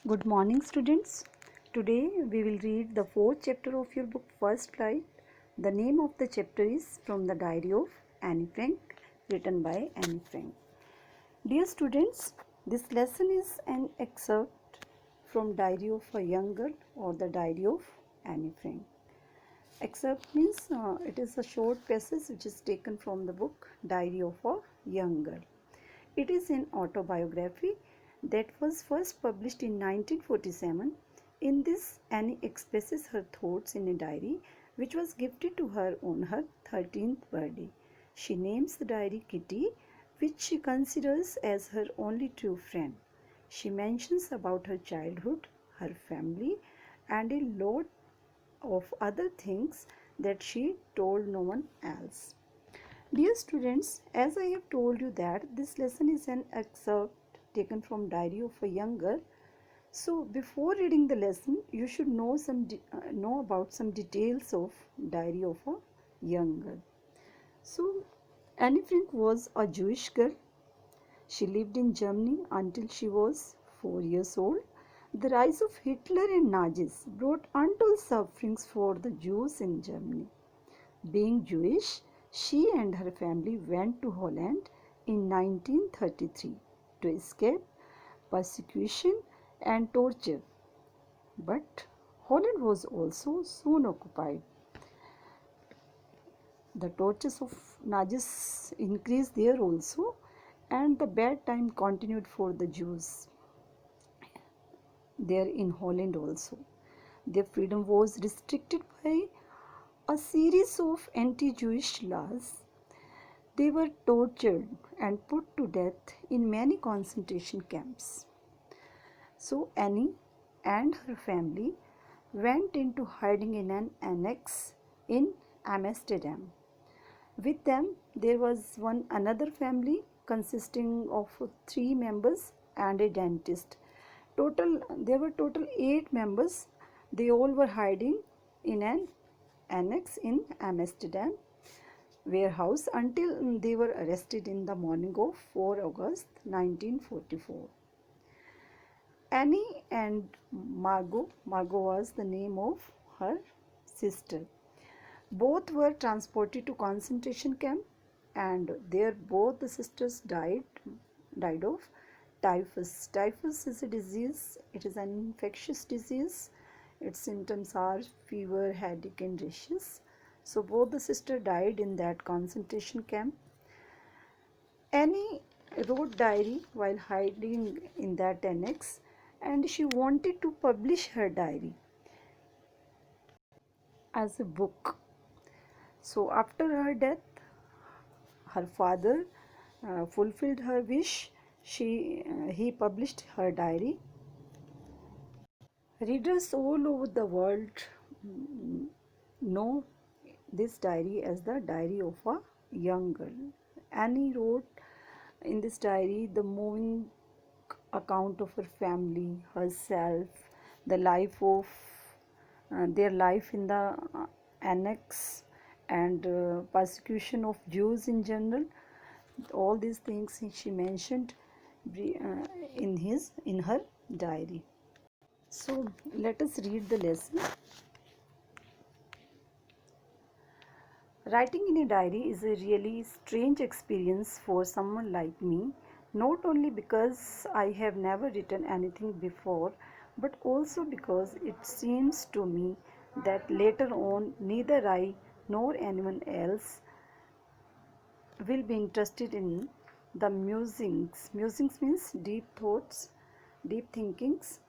Good morning, students. Today we will read the fourth chapter of your book First Flight. The name of the chapter is From the Diary of Annie Frank, written by Annie Frank. Dear students, this lesson is an excerpt from Diary of a Young Girl or the Diary of Annie Frank. Excerpt means it is a short passage which is taken from the book Diary of a Young Girl. It is an autobiography that was first published in 1947. In this, Annie expresses her thoughts in a diary which was gifted to her on her 13th birthday. She names the diary Kitty, which she considers as her only true friend. She mentions about her childhood, her family, and a lot of other things that she told no one else. Dear students, as I have told you that this lesson is an excerpt taken from Diary of a Young Girl. So before reading the lesson, you should know about some details of Diary of a Young Girl. So Annie Frank was a Jewish girl. She lived in Germany until she was 4 years old. The rise of Hitler and Nazis brought untold sufferings for the Jews in Germany. Being Jewish, she and her family went to Holland in 1933 to escape persecution and torture. But Holland was also soon occupied. The tortures of Nazis increased there also, and the bad time continued for the Jews there in Holland also. Their freedom was restricted by a series of anti-Jewish laws. They were tortured and put to death in many concentration camps. So Annie and her family went into hiding in an annex in Amsterdam. With them there was one another family consisting of 3 members and a dentist. There were total 8 members. They all were hiding in an annex in Amsterdam warehouse until they were arrested in the morning of 4 August 1944. Annie and Margot was the name of her sister. Both were transported to concentration camp, and there both the sisters died of typhus. Typhus is a disease. It is an infectious disease. Its symptoms are fever, headache, and rashes. So both the sisters died in that concentration camp. Annie wrote diary while hiding in that annex, and she wanted to publish her diary as a book. So after her death, her father fulfilled her wish. He published her diary. Readers all over the world know this diary as the diary of a young girl. Annie wrote in this diary the moving account of her family, herself, the life of their life in the annex, and persecution of Jews in general. All these things she mentioned in her diary. So let us read the lesson. Writing in a diary is a really strange experience for someone like me, not only because I have never written anything before, but also because it seems to me that later on neither I nor anyone else will be interested in the musings. Musings means deep thoughts, deep thinkings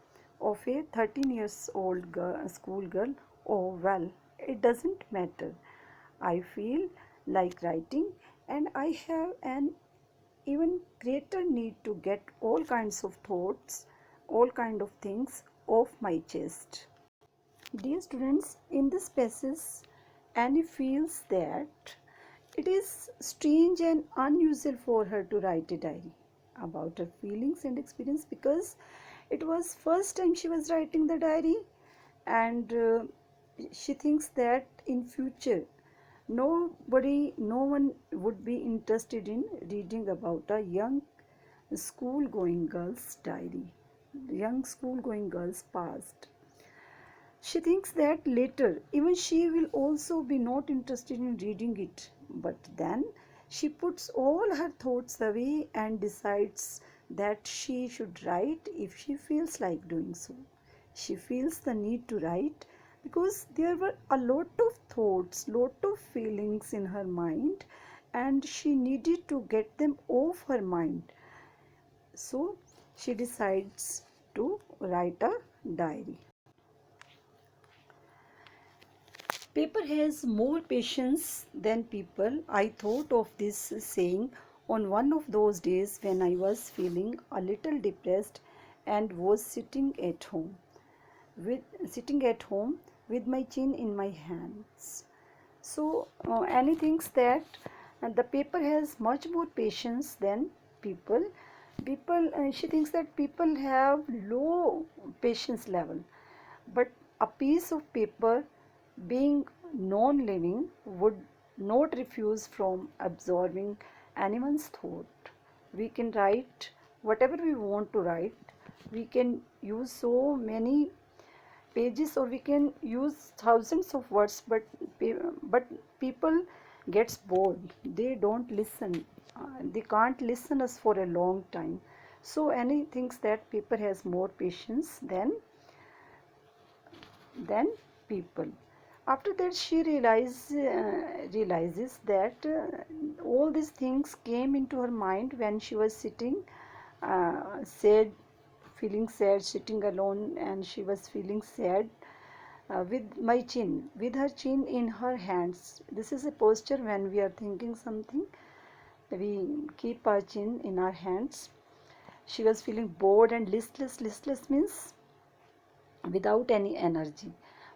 of a 13 years old school girl. Oh well, it doesn't matter. I feel like writing, and I have an even greater need to get all kinds of thoughts, all kind of things off my chest. Dear students, in this passage, Annie feels that it is strange and unusual for her to write a diary about her feelings and experience, because it was first time she was writing the diary, and she thinks that in future no one would be interested in reading about a young school going girl's diary. young school-going girls past. She thinks that later even she will also be not interested in reading it, but then she puts all her thoughts away and decides that she should write if she feels like doing so. She feels the need to write because there were a lot of thoughts, lot of feelings in her mind, and she needed to get them off her mind. So she decides to write a diary. Paper has more patience than people. I thought of this saying on one of those days when I was feeling a little depressed and was sitting at home with my chin in my hands. So Annie thinks that the paper has much more patience than people. She thinks that people have low patience level, but a piece of paper, being non-living, would not refuse from absorbing anyone's thought. We can write whatever we want to write. We can use so many pages, or we can use thousands of words, but people gets bored. They don't listen. They can't listen us for a long time. So Annie thinks that paper has more patience than people. After that, she realizes that all these things came into her mind when she was sitting sad, feeling sad, sitting alone, and she was feeling sad with her chin in her hands. This is a posture when we are thinking something. We keep our chin in our hands. She was feeling bored and listless. Listless means without any energy,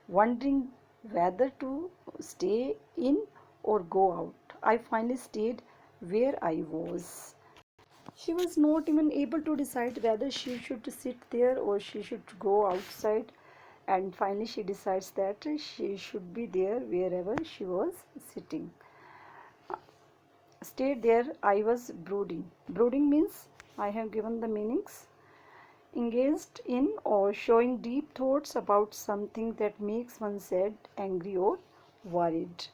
wondering whether to stay in or go out. I finally stayed where I was. She was not even able to decide whether she should sit there or she should go outside, and finally she decides that she should be there wherever she was sitting. Stayed there, I was brooding. Brooding means I have given the meanings. Engaged in or showing deep thoughts about something that makes one sad, angry, or worried.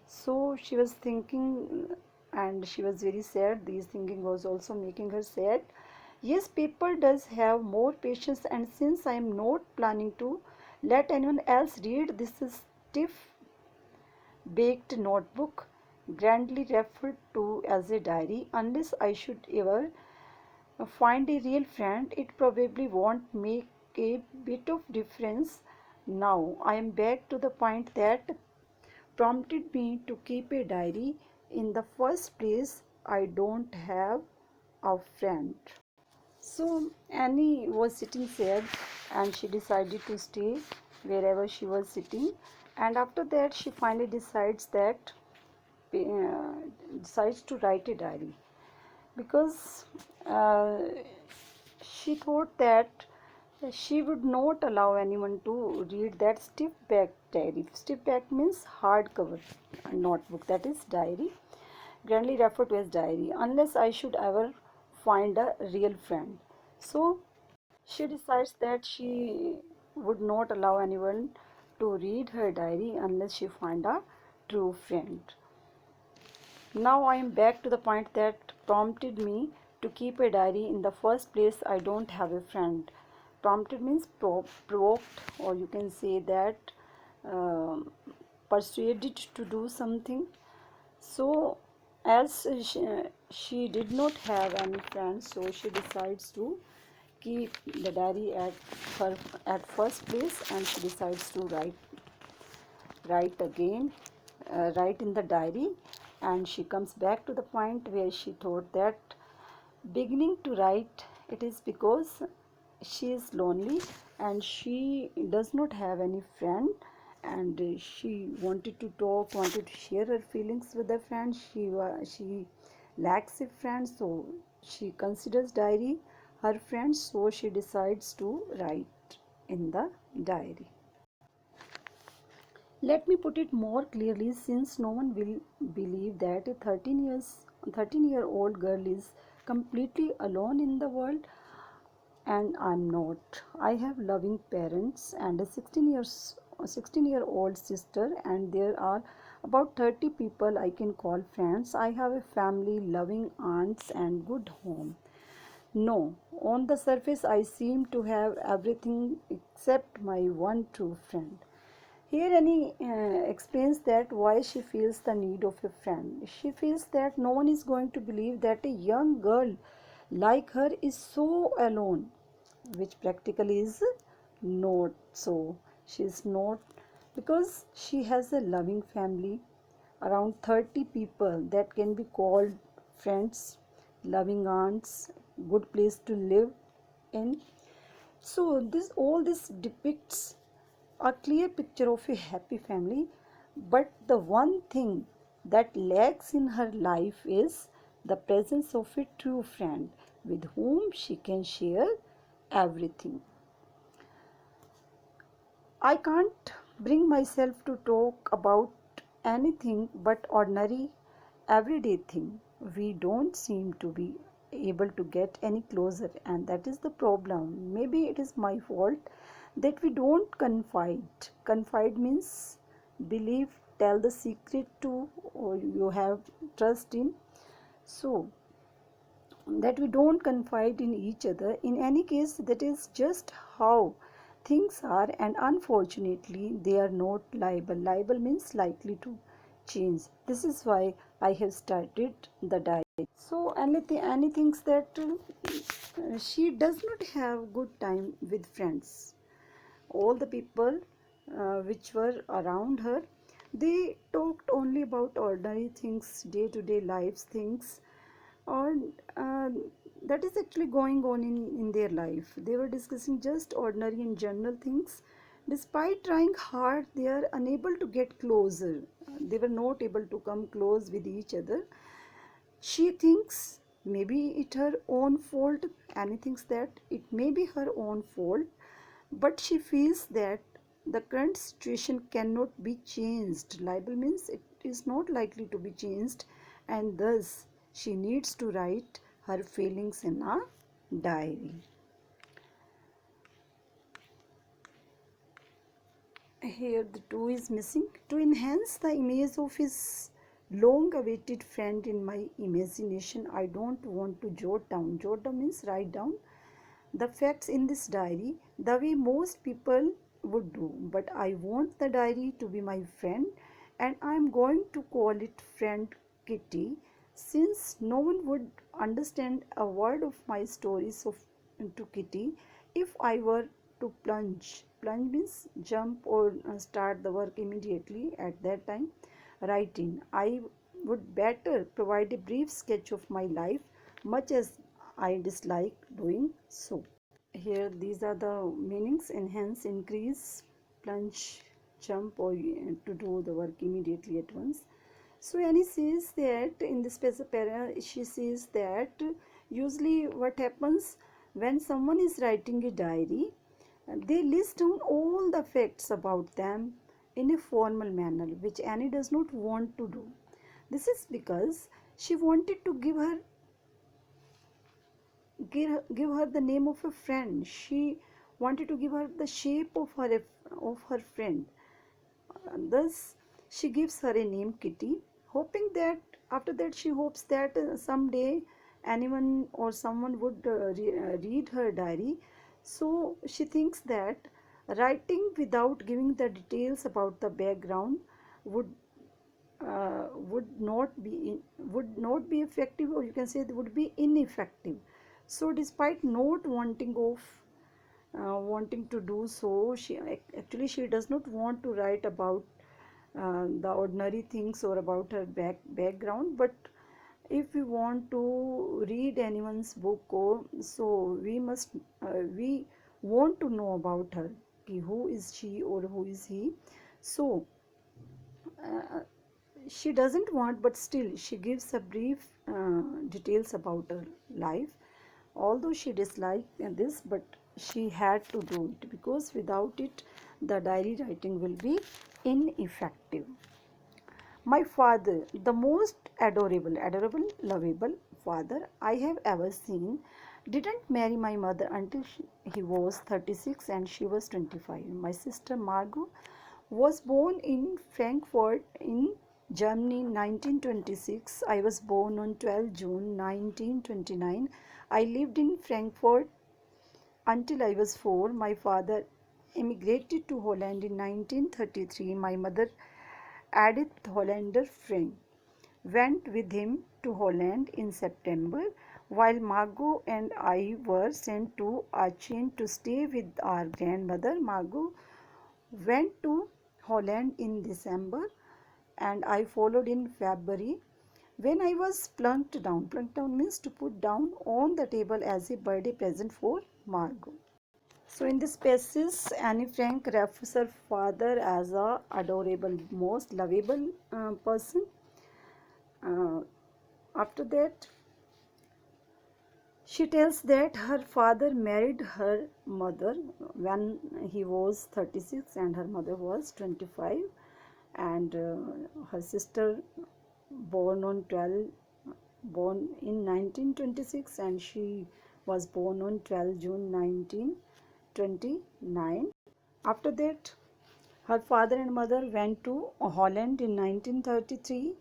So she was thinking and she was very sad. This thinking was also making her sad. Yes, paper does have more patience, and since I am not planning to let anyone else read this stiff baked notebook, grandly referred to as a diary, unless I should ever find a real friend, it probably won't make a bit of difference. Now I am back to the point that prompted me to keep a diary in the first place. I don't have a friend. So Annie was sitting sad and she decided to stay wherever she was sitting, and after that she finally uh, decides to write a diary because uh, she thought that she would not allow anyone to read that stiff back diary. Stiff back means hardcover notebook, that is diary, grandly referred to as diary, unless I should ever find a real friend. So she decides that she would not allow anyone to read her diary unless she find a true friend. Now I am back to the point that prompted me to keep a diary in the first place. I don't have a friend. Prompted means provoked, or you can say that um persuaded to do something. So as she did not have any friends, so she decides to keep the diary at first place, and she decides to write again, write in the diary. And she comes back to the point where she thought that beginning to write it is because she is lonely and she does not have any friend, and she wanted to talk, wanted to share her feelings with her friend. She lacks a friend, so she considers diary her friend, so she decides to write in the diary. Let me put it more clearly, since no one will believe that a 13-year-old girl is completely alone in the world. and I'm not. I have loving parents and a 16-year-old sister, and there are about 30 people I can call friends. I have a family, loving aunts, and good home. No, on the surface I seem to have everything except my one true friend. Here Annie explains that why she feels the need of a friend. She feels that no one is going to believe that a young girl like her is so alone, which practically is not so. She is not, because she has a loving family, around 30 people that can be called friends, loving aunts, good place to live in. So this depicts a clear picture of a happy family, but the one thing that lacks in her life is the presence of a true friend with whom she can share everything. I can't bring myself to talk about anything but ordinary, everyday thing. We don't seem to be able to get any closer, and that is the problem. Maybe it is my fault that we don't confide. Confide means believe, tell the secret to, or you have trust in. So that we don't confide in each other. In any case, that is just how things are, and unfortunately, they are not liable. Liable means likely to change. This is why I have started the diary. So, Annie thinks that she does not have good time with friends. All the people which were around her, they talked only about ordinary things, day to day lives things, or that is actually going on in their life. They were discussing just ordinary and general things. Despite trying hard, they are unable to get closer. They were not able to come close with each other. She thinks maybe it her own fault. Annie thinks that it may be her own fault, but she feels that the current situation cannot be changed. Liable means it is not likely to be changed, and thus she needs to write her feelings in a diary. Here the 2 is missing. To enhance the image of his long awaited friend in my imagination, I don't want to jot down. Jot down means write down the facts in this diary the way most people would do, but I want the diary to be my friend, and I am going to call it Friend Kitty, since no one would understand a word of my stories of to Kitty if I were to plunge. Plunge means jump or start the work immediately at that time. Write in. I would better provide a brief sketch of my life, much as I dislike doing so. Here these are the meanings: enhance, increase, plunge, jump, or to do the work immediately at once. So Annie says that in this para, she says that usually what happens when someone is writing a diary, they list down all the facts about them in a formal manner, which Annie does not want to do. This is because she wanted to give her the name of a friend. She wanted to give her the shape of her friend. Thus, she gives her a name Kitty, hoping that after that she hopes that someday anyone or someone would read her diary. So she thinks that writing without giving the details about the background would would not be effective, or you can say it would be ineffective. So despite not wanting to do so, she does not want to write about the ordinary things or about her background. But if we want to read anyone's book, so we want to know about her, who is she or who is he. So uh, she doesn't want, but still she gives a brief details about her life, although she disliked this, but she had to do it, because without it the diary writing will be ineffective. My father, the most adorable, lovable father I have ever seen, Didn't marry my mother until he was 36 and she was 25. My sister Margot was born in Frankfurt in Germany in 1926. I was born on 12 June 1929. I lived in Frankfurt until I was 4. My father emigrated to Holland in 1933. My mother, Edith Hollander Frank, went with him to Holland in September, while Margot and I were sent to Aachen to stay with our grandmother. Margot went to Holland in December and I followed in February. When I was plunked down means to put down on the table as a birthday present for Margot. So in this passage, Anne Frank refers her father as a adorable, most lovable person. Uh, After that, she tells that her father married her mother when he was 36 and her mother was 25, and her sister born on 12 born in 1926 and she was born on 12 June 1929. After that, her father and mother went to Holland in 1933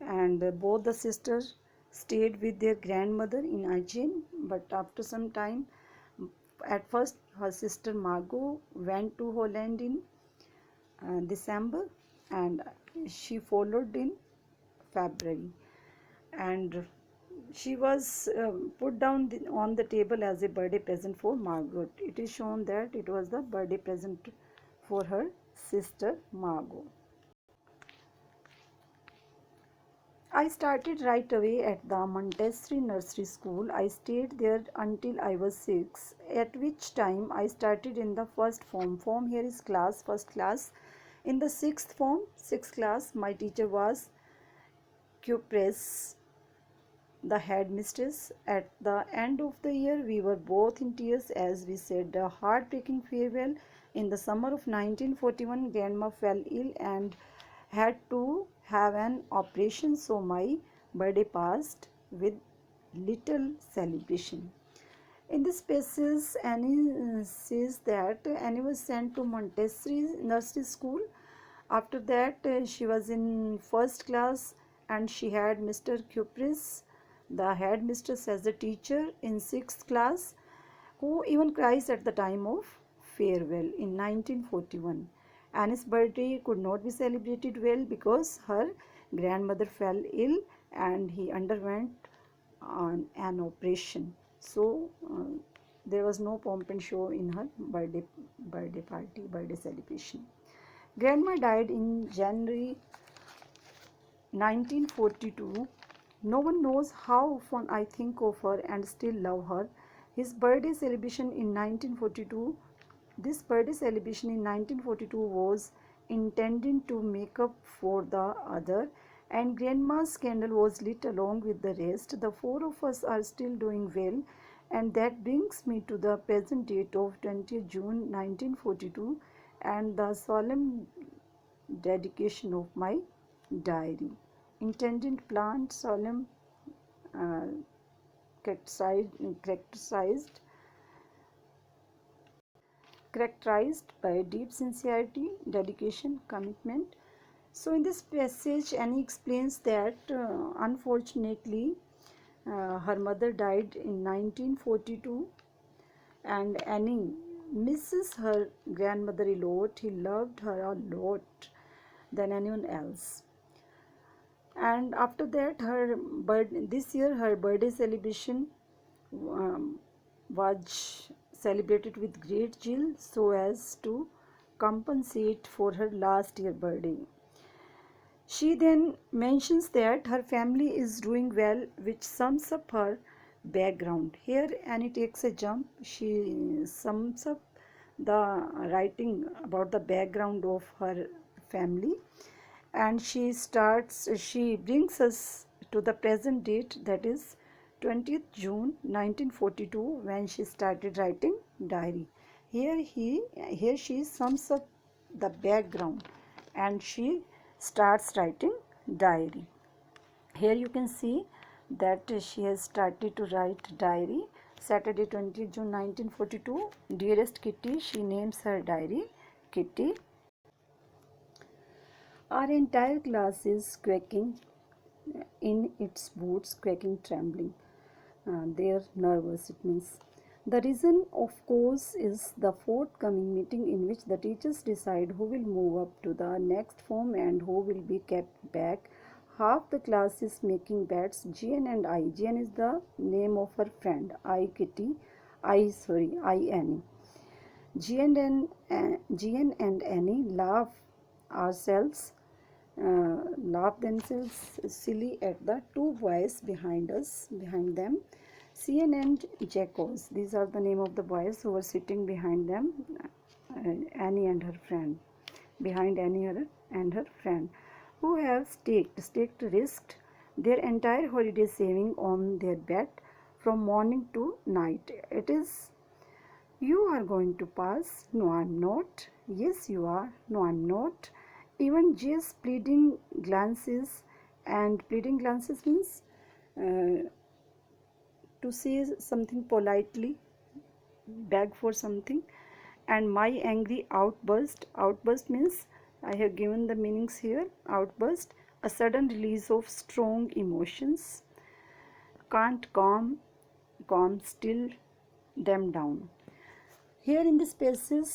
and both the sisters stayed with their grandmother in Aachen. But after some time, at first her sister Margot went to Holland in December and she followed in February, and she was put down on the table as a birthday present for Margot. It is shown that it was the birthday present for her sister Margot. I started right away at the Montessori Nursery School. I stayed there until I was 6, at which time I started in the first form. Form here is class, first class. In the sixth form, sixth class, my teacher was Cupress, the headmistress. At the end of the year, we were both in tears as we said a heartbreaking farewell. In the summer of 1941, Grandma fell ill and had to have an operation, so my birthday passed with little celebration. In this passage, Annie says that Annie was sent to Montessori Nursery School. After that, she was in first class and she had Mr. Cupris, the headmistress, as a teacher in sixth class, who even cries at the time of farewell in 1941. Annie's birthday could not be celebrated well because her grandmother fell ill and he underwent an operation. So there was no pomp and show in her birthday celebration. Grandma died in January 1942. No one knows how often I think of her and still love her. His birthday celebration in 1942 This birthday celebration in 1942 was intended to make up for the other, and Grandma's candle was lit along with the rest. The four of us are still doing well, and that brings me to the present date of 20th June 1942 and the solemn dedication of my diary. Intended plant solemn uh, characterized characterized by deep sincerity, dedication, commitment. So, in this passage, Annie explains that unfortunately her mother died in 1942 and Annie misses her grandmother a lot. He loved her a lot than anyone else. And after that, this year her birthday celebration was celebrated with great zeal so as to compensate for her last year birthday. She then mentions that her family is doing well, which sums up her background. Here Annie takes a jump. She sums up the writing about the background of her family, and she brings us to the present date, that is 20th June 1942, when she started writing diary. Here she sums up the background and she starts writing diary. Here you can see that she has started to write diary. Saturday 20th June 1942. Dearest Kitty, she names her diary Kitty. Our entire class is quaking in its boots, quaking, trembling. They're nervous, it means. The reason, of course, is the forthcoming meeting in which the teachers decide who will move up to the next form and who will be kept back. Half the class is making bets. Gian and I. Gian is the name of her friend. I Kitty. I Annie. Gian and Annie ourselves laugh themselves silly at the two boys behind them, Cian and Jacos. These are the name of the boys who were sitting behind them, Annie and her friend, behind Annie and her friend, who have risked their entire holiday saving on their bet from morning to night. It is, you are going to pass. No, I'm not. Yes, you are. No, I'm not. Even J's pleading glances means to say something politely, beg for something. And my angry outburst means, I have given the meanings here. Outburst, a sudden release of strong emotions. Can't still them down. Here in this passage,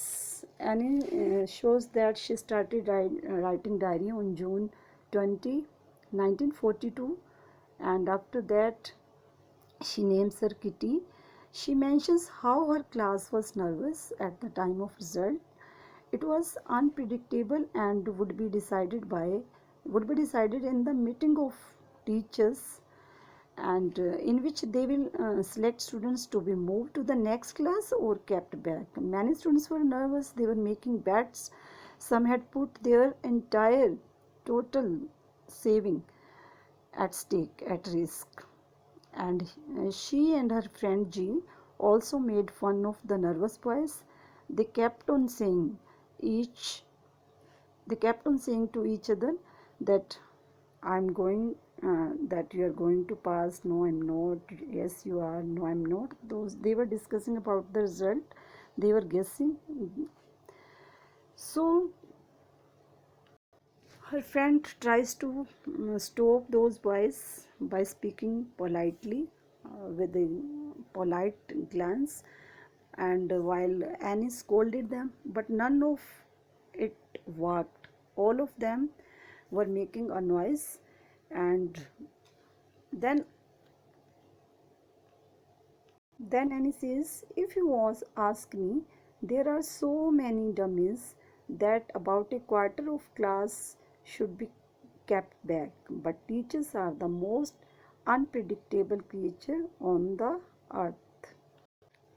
Annie shows that she started writing diary on June 20, 1942, and after that she names her Kitty. She mentions how her class was nervous at the time of result. It was unpredictable and would be decided in the meeting of teachers, and in which they will select students to be moved to the next class or kept back. Many students were nervous, they were making bets. Some had put their entire total saving at stake, at risk. And she and her friend G also made fun of the nervous boys. They kept on saying each they kept on saying to each other that that you are going to pass. No, I'm not. Yes, you are. No, I'm not. Those, they were discussing about the result. They were guessing. So her friend tries to stop those boys by speaking politely, with a polite glance, and while Annie scolded them, but none of it worked. All of them were making a noise, and then Annie says, if you ask me, there are so many dummies that about a quarter of class should be kept back. But teachers are the most unpredictable creature on the earth.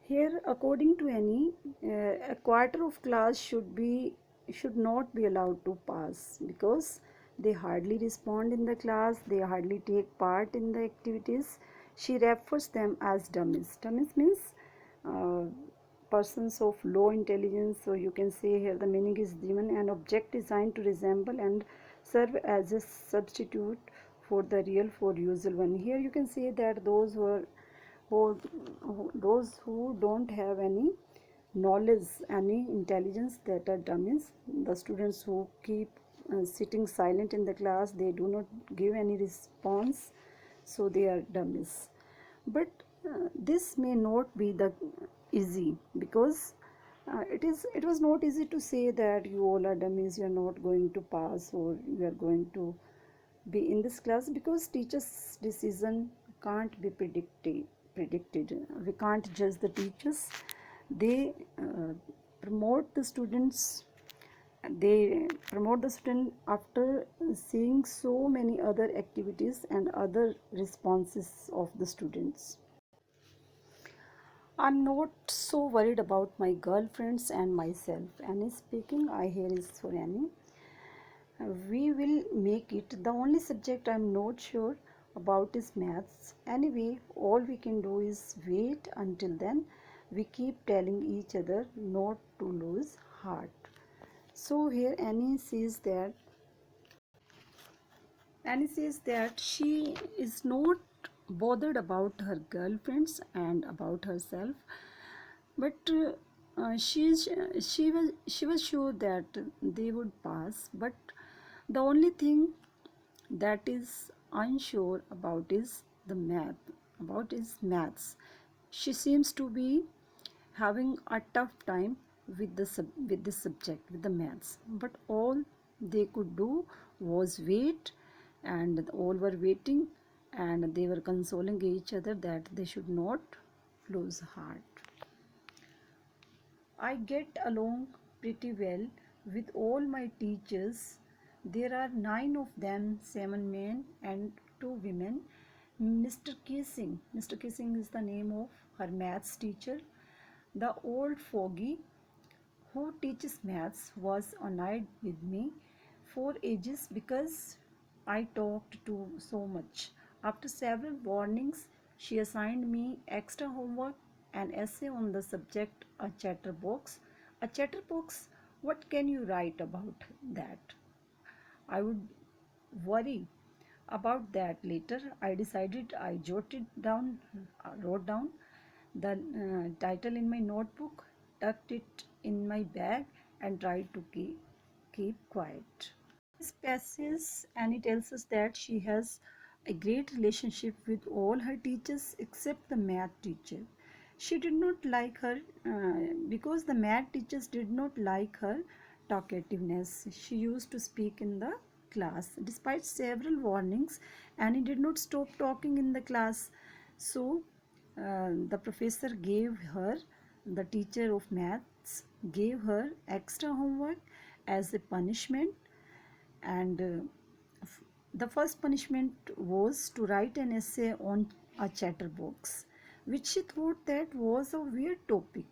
Here, according to Annie, a quarter of class should not be allowed to pass because they hardly respond in the class, they hardly take part in the activities. She refers them as dummies. Dummies means uh, persons of low intelligence. So you can say here the meaning is given, an object designed to resemble and serve as a substitute for the real, for usual one. Here you can say that those who don't have any knowledge, any intelligence, that are dummies. The students who keep sitting silent in the class, they do not give any response, so they are dummies. But this may not be the easy, because it was not easy to say that you all are dummies, you are not going to pass, or you are going to be in this class, because teachers' decision can't be predicted. We can't judge the teachers. They promote the students. They promote the student after seeing so many other activities and other responses of the students. I'm not so worried about my girlfriends and myself. Annie speaking. I here is for Annie. We will make it. The only subject I'm not sure about is maths. Anyway, all we can do is wait until then. We keep telling each other not to lose heart. So here Annie says that she is not bothered about her girlfriends and about herself, but she was sure that they would pass. But the only thing that is unsure about is maths. She seems to be having a tough time with this subject, with the maths. But all they could do was wait, and all were waiting, and they were consoling each other that they should not lose heart. I get along pretty well with all my teachers. There are 9 of them, 7 men and 2 women. Mr. Kissing is the name of her maths teacher. The old fogey who teaches maths was annoyed with me for ages because I talked too so much. After several warnings, she assigned me extra homework, an essay on the subject, a chatterbox. A chatterbox, what can you write about that? I would worry about that later. I decided. I wrote down the title in my notebook, tucked it in my bag, and tried to keep quiet. This passage, Annie tells us that she has a great relationship with all her teachers except the math teacher. She did not like her because the math teachers did not like her talkativeness. She used to speak in the class. Despite several warnings, Annie did not stop talking in the class. So the professor gave her, the teacher of maths gave her extra homework as a punishment. And the first punishment was to write an essay on a chatterbox, which she thought that was a weird topic.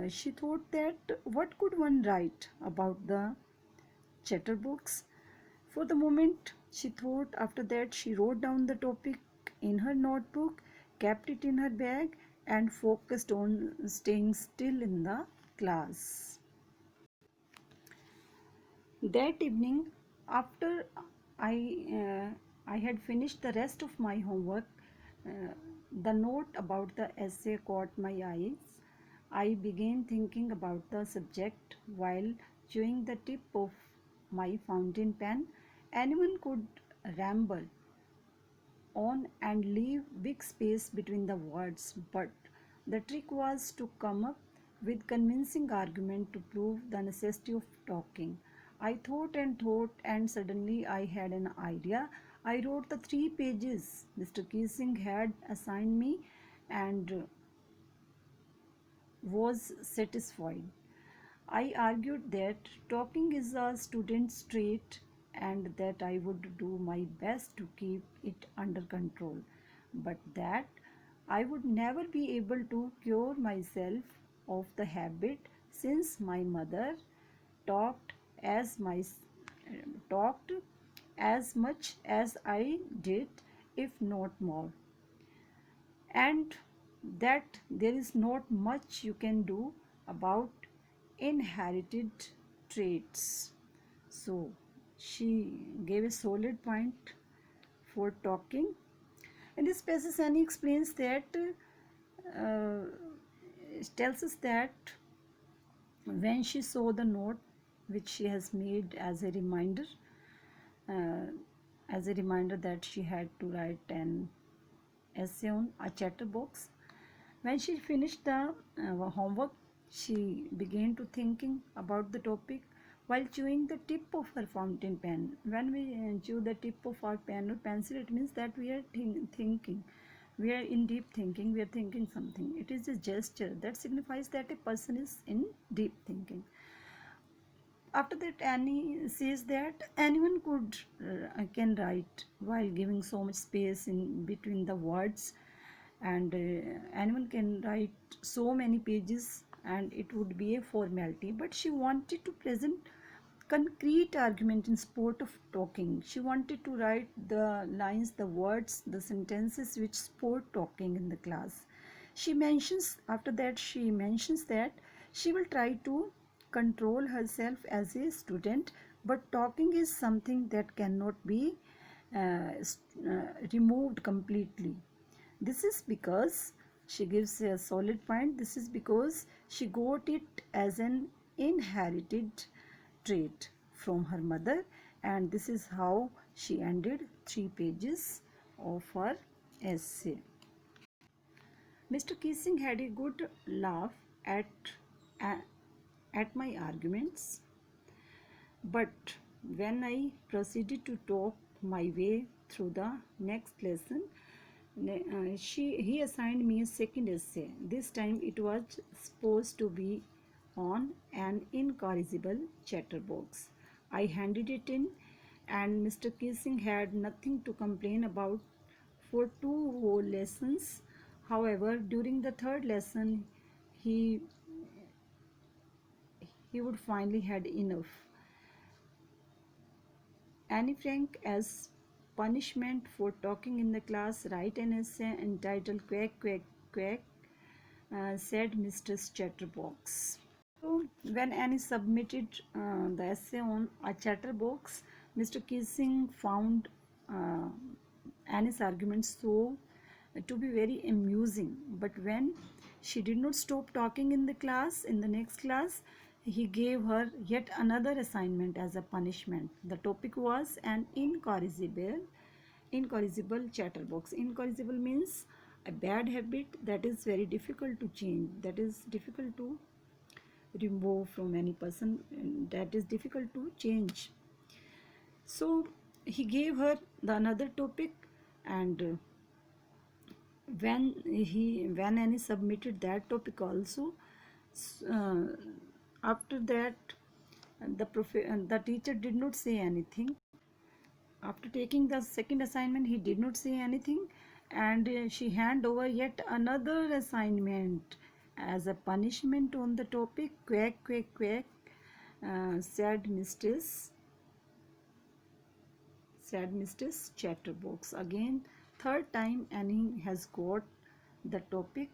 She thought that what could one write about the chatterbox? For the moment, she thought. After that, she wrote down the topic in her notebook, kept it in her bag, and focused on staying still in the class. That evening, after I had finished the rest of my homework, the note about the essay caught my eyes. I began thinking about the subject while chewing the tip of my fountain pen. Anyone could ramble on and leave big space between the words, but the trick was to come up with convincing argument to prove the necessity of talking. I thought, and suddenly I had an idea. I wrote the 3 pages Mr. Kissing had assigned me and was satisfied. I argued that talking is a student's trait and that I would do my best to keep it under control, but that I would never be able to cure myself of the habit since my mother talked as my talked as much as I did, if not more, and that there is not much you can do about inherited traits. So she gave a solid point for talking. In this passage, Annie explains that, uh, tells us that when she saw the note which she has made uh, as a reminder that she had to write an essay on a chatterbox. When she finished the homework, she began to thinking about the topic while chewing the tip of her fountain pen. When we chew the tip of our pen or pencil, it means that we are thinking. We are in deep thinking. We are thinking something. It is a gesture that signifies that a person is in deep thinking. After that, Annie says that anyone can write while giving so much space in between the words, and anyone can write so many pages and it would be a formality. But she wanted to present concrete argument in support of talking. She wanted to write the lines, the words, the sentences which support talking in the class. She mentions that she will try to control herself as a student, but talking is something that cannot be removed completely. This is because she gives a solid point. This is because she got it as an inherited trait from her mother, and this is how she ended 3 pages of her essay. Mr. Kissing had a good laugh at my arguments, but when I proceeded to talk my way through the next lesson, he assigned me a second essay. This time it was supposed to be on an incorrigible chatterbox. I handed it in, and Mr. Kissing had nothing to complain about for 2 whole lessons. However, during the third lesson, he he would finally had enough. Annie Frank, as punishment for talking in the class, write an essay entitled Quack Quack Quack, said Mr. Chatterbox. So, when Annie submitted the essay on a chatterbox, Mr. Kissing found uh, Annie's arguments so to be very amusing. But when she did not stop talking in the class, in the next class, he gave her yet another assignment as a punishment. The topic was an incorrigible chatterbox. Incorrigible means a bad habit that is very difficult to change, that is difficult to remove from any person, that is difficult to change. So he gave her the another topic, and when Annie submitted that topic also, uh, after that the teacher did not say anything. After taking the second assignment, he did not say anything, and she hand over yet another assignment as a punishment on the topic Quack Quack Quack, said Mistress Chatterbox. Again, third time Annie has got the topic.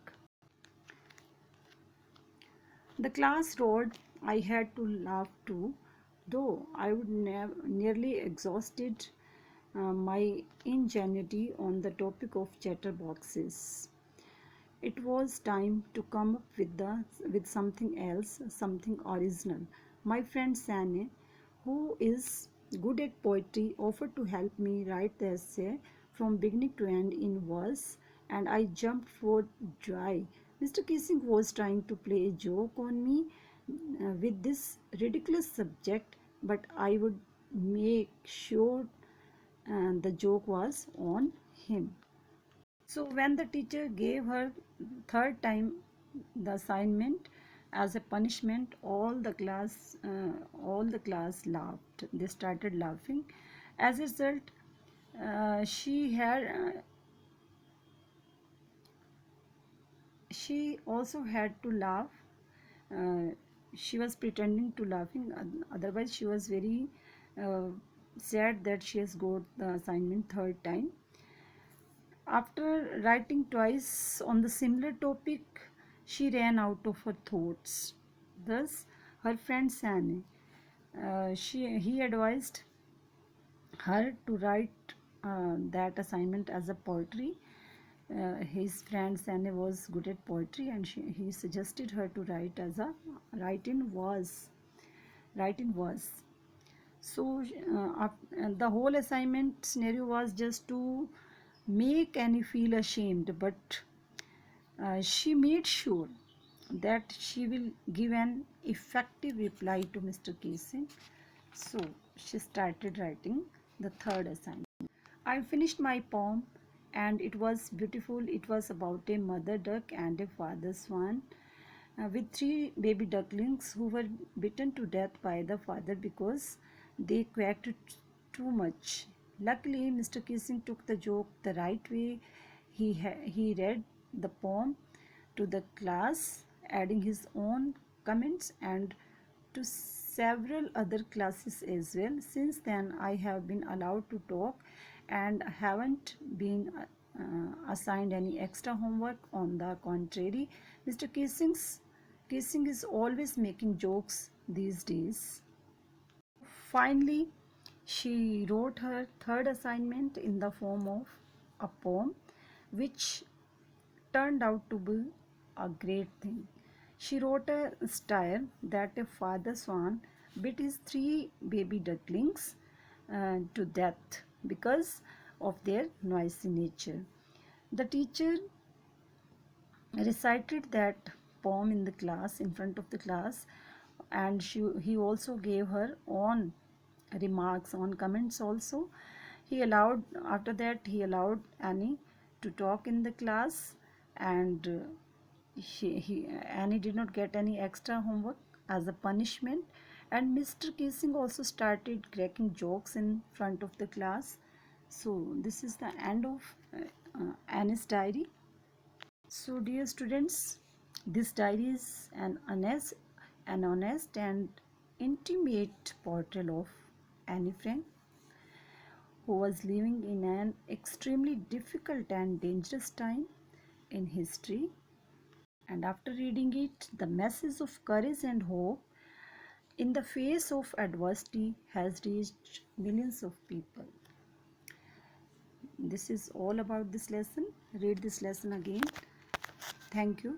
The class roared. I had to laugh too, though I would nearly exhausted my ingenuity on the topic of chatterboxes. It was time to come up with something else, something original. My friend Sane, who is good at poetry, offered to help me write the essay from beginning to end in verse, and I jumped for joy. Mr. Kissing was trying to play a joke on me with this ridiculous subject, but I would make sure the joke was on him. So when the teacher gave her third time the assignment as a punishment, all the class laughed. They started laughing. As a result, she also had to laugh. Uh, she was pretending to laughing. Otherwise, she was very uh, sad that she has got the assignment third time. After writing twice on the similar topic, she ran out of her thoughts. Thus, her friend Sane, he advised her to write that assignment as a poetry. His friend Sane was good at poetry, and he suggested her to write in verse. Write in verse. So the whole assignment scenario was just to make Annie feel ashamed, but she made sure that she will give an effective reply to Mr. Kissing. So she started writing the third assignment. I finished my poem, and it was beautiful. It was about a mother duck and a father swan with 3 baby ducklings who were bitten to death by the father because they quacked too much. Luckily, Mr. Kissing took the joke the right way. He read the poem to the class, adding his own comments and to several other classes as well. Since then, I have been allowed to talk and haven't been assigned any extra homework. On the contrary, Mr. Kissing is always making jokes these days. Finally, She wrote her third assignment in the form of a poem, which turned out to be a great thing. She wrote a style that a father swan bit his three baby ducklings to death because of their noisy nature. The teacher recited that poem in the class, in front of the class, and he also gave her own remarks, on comments also. He allowed, after that he allowed Annie to talk in the class, and Annie did not get any extra homework as a punishment. And Mr. Kissing also started cracking jokes in front of the class. So this is the end of Annie's diary. So dear students, this diary is an honest and intimate portrait of Anne Frank, who was living in an extremely difficult and dangerous time in history. And after reading it, the message of courage and hope in the face of adversity has reached millions of people. This is all about this lesson. Read this lesson again. Thank you.